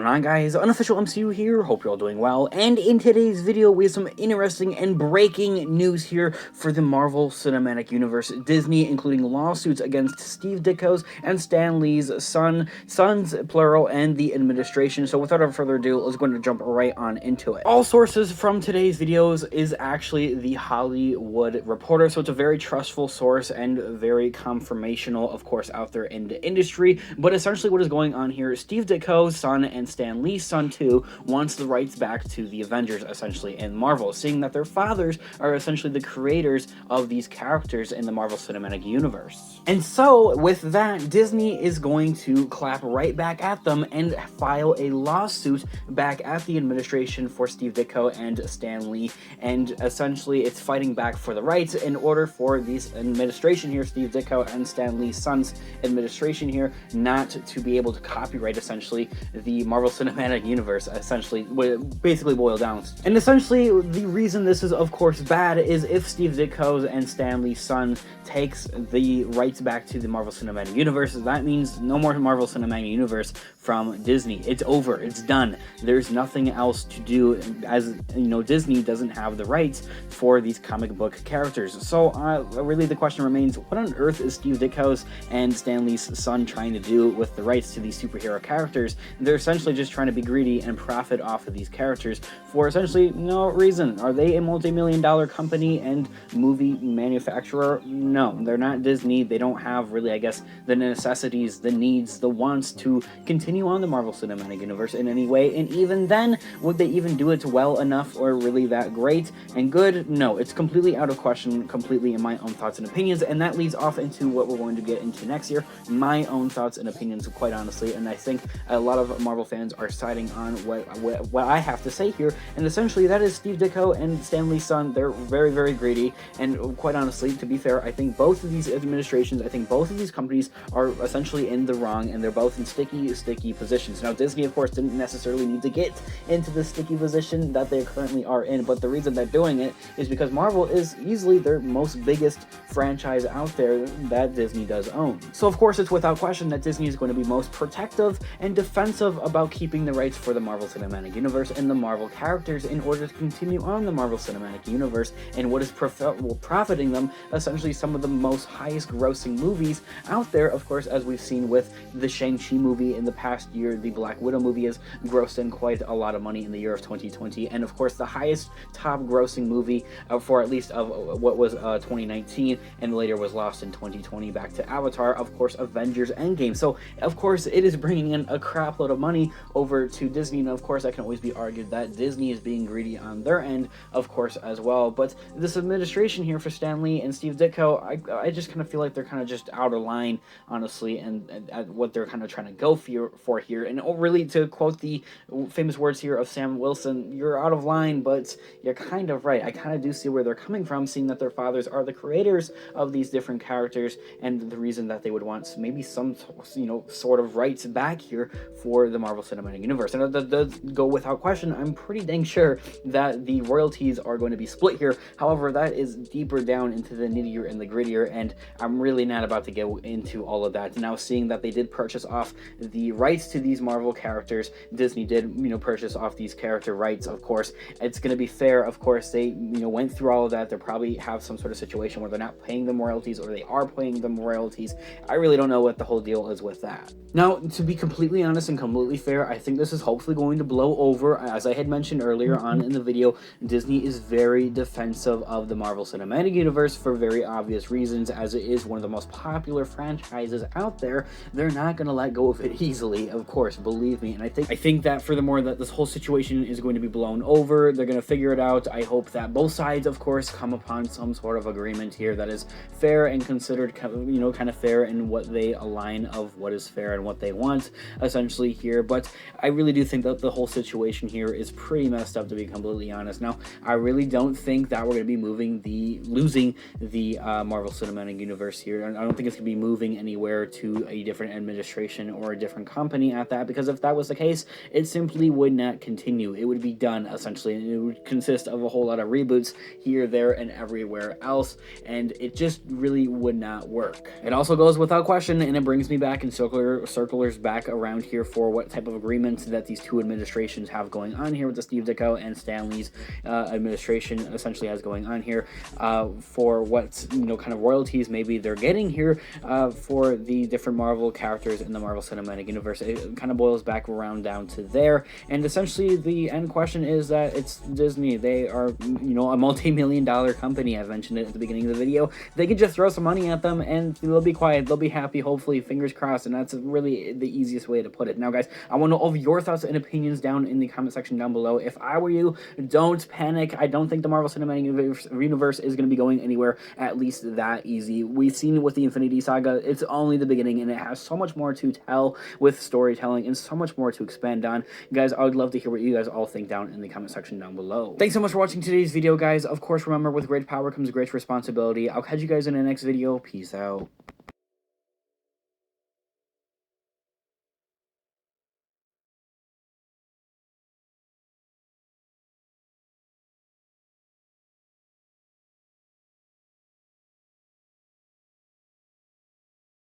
going on, guys? Unofficial MCU here, hope you're all doing well, and in today's video we have some interesting and breaking news here for the Marvel Cinematic Universe. Disney, including lawsuits against Steve Ditko's and Stan Lee's sons, plural, and the administration. So without further ado, let's go and jump right on into it. All sources from today's videos is actually the Hollywood Reporter, so it's a very trustful source and very confirmational, of course, out there in the industry. But essentially what is going on here, Steve Ditko's son and Stan Lee's son too wants the rights back to the Avengers, essentially, in Marvel, seeing that their fathers are essentially the creators of these characters in the Marvel Cinematic Universe. And so with that, Disney is going to clap right back at them and file a lawsuit back at the administration for Steve Ditko and Stan Lee, and essentially it's fighting back for the rights in order for this administration here, Steve Ditko and Stan Lee's son's administration here, not to be able to copyright essentially the Marvel Cinematic Universe, essentially basically boiled down. And essentially the reason this is of course bad is if Steve Ditko's and Stan Lee's son takes the rights back to the Marvel Cinematic Universe, that means no more Marvel Cinematic Universe from Disney. It's over, it's done. There's nothing else to do, as you know, Disney doesn't have the rights for these comic book characters. So really the question remains, what on earth is Steve Ditko's and Stan Lee's son trying to do with the rights to these superhero characters? They're essentially just trying to be greedy and profit off of these characters for essentially no reason. Are they a multi-million-dollar company and movie manufacturer? No, they're not Disney. They don't have really, I guess, the necessities, the needs, the wants to continue on the Marvel Cinematic Universe in any way. And even then, would they even do it well enough or really that great and good? No, it's completely out of question, completely in my own thoughts and opinions. And that leads off into what we're going to get into next here, my own thoughts and opinions, quite honestly. And I think a lot of Marvel fans are siding on what I have to say here. And essentially that is Steve Ditko and Stan Lee's son. They're very, very greedy. And quite honestly, to be fair, I think both of these administrations, I think both of these companies are essentially in the wrong, and they're both in sticky positions. Now, Disney, of course, didn't necessarily need to get into the sticky position that they currently are in, but the reason they're doing it is because Marvel is easily their most biggest franchise out there that Disney does own. So, of course, it's without question that Disney is going to be most protective and defensive about keeping the rights for the Marvel Cinematic Universe and the Marvel characters in order to continue on the Marvel Cinematic Universe and what is profiting them, essentially some of the most highest grossing movies out there, of course, as we've seen with the Shang-Chi movie in the past year. The Black Widow movie has grossed in quite a lot of money in the year of 2020, and of course the highest top grossing movie for at least of what was 2019 and later was lost in 2020 back to Avatar, of course, Avengers Endgame. So of course it is bringing in a crap load of money over to Disney, and of course that can always be argued that Disney is being greedy on their end, of course, as well. But this administration here for Stan Lee and Steve Ditko, I just kind of feel like they're kind of just out of line, honestly, and at what they're kind of trying to go for here. And really, to quote the famous words here of Sam Wilson, you're out of line, but you're kind of right. I kind of do see where they're coming from, seeing that their fathers are the creators of these different characters, and the reason that they would want maybe some, you know, sort of rights back here for the Marvel Cinematic Universe. And that does go without question. I'm pretty dang sure that the royalties are going to be split here. However, that is deeper down into the nittier and the grittier, and I'm really not about to go into all of that. Now, seeing that they did purchase off the rights to these Marvel characters, Disney did, you know, purchase off these character rights, of course. It's going to be fair, of course. They, you know, went through all of that. They probably have some sort of situation where they're not paying them royalties, or they are paying them royalties. I really don't know what the whole deal is with that. Now, to be completely honest and completely fair, I think this is hopefully going to blow over. As I had mentioned earlier on in the video, Disney is very defensive of the Marvel Cinematic Universe for very obvious reasons, as it is one of the most popular franchises out there. They're not going to let go of it easily, of course, believe me. And I think that furthermore, that this whole situation is going to be blown over. They're going to figure it out. I hope that both sides, of course, come upon some sort of agreement here that is fair and considered, you know, kind of fair in what they align of what is fair and what they want, essentially, here. But I really do think that the whole situation here is pretty messed up, to be completely honest. Now, I really don't think that we're going to be losing the Marvel Cinematic Universe here. I don't think it's going to be moving anywhere to a different administration or a different company at that, because if that was the case, it simply would not continue. It would be done, essentially, and it would consist of a whole lot of reboots here, there, and everywhere else, and it just really would not work. It also goes without question, and it brings me back in circulars back around here for what type of agreement that these two administrations have going on here with the Steve Ditko and Stan Lee's administration essentially has going on here for what, kind of royalties maybe they're getting here for the different Marvel characters in the Marvel Cinematic Universe. It kind of boils back around down to there, and essentially the end question is that it's Disney. They are, a multi-million-dollar company. I've mentioned it at the beginning of the video. They could just throw some money at them and they'll be quiet. They'll be happy, hopefully, fingers crossed, and that's really the easiest way to put it. Now, guys, I want to know all of your thoughts and opinions down in the comment section down below. If I were you, don't panic. I don't think the Marvel Cinematic Universe is going to be going anywhere, at least that easy. We've seen it with the Infinity Saga. It's only the beginning, and it has so much more to tell with storytelling and so much more to expand on. Guys, I would love to hear what you guys all think down in the comment section down below. Thanks so much for watching today's video, guys. Of course, remember, with great power comes great responsibility. I'll catch you guys in the next video. Peace out.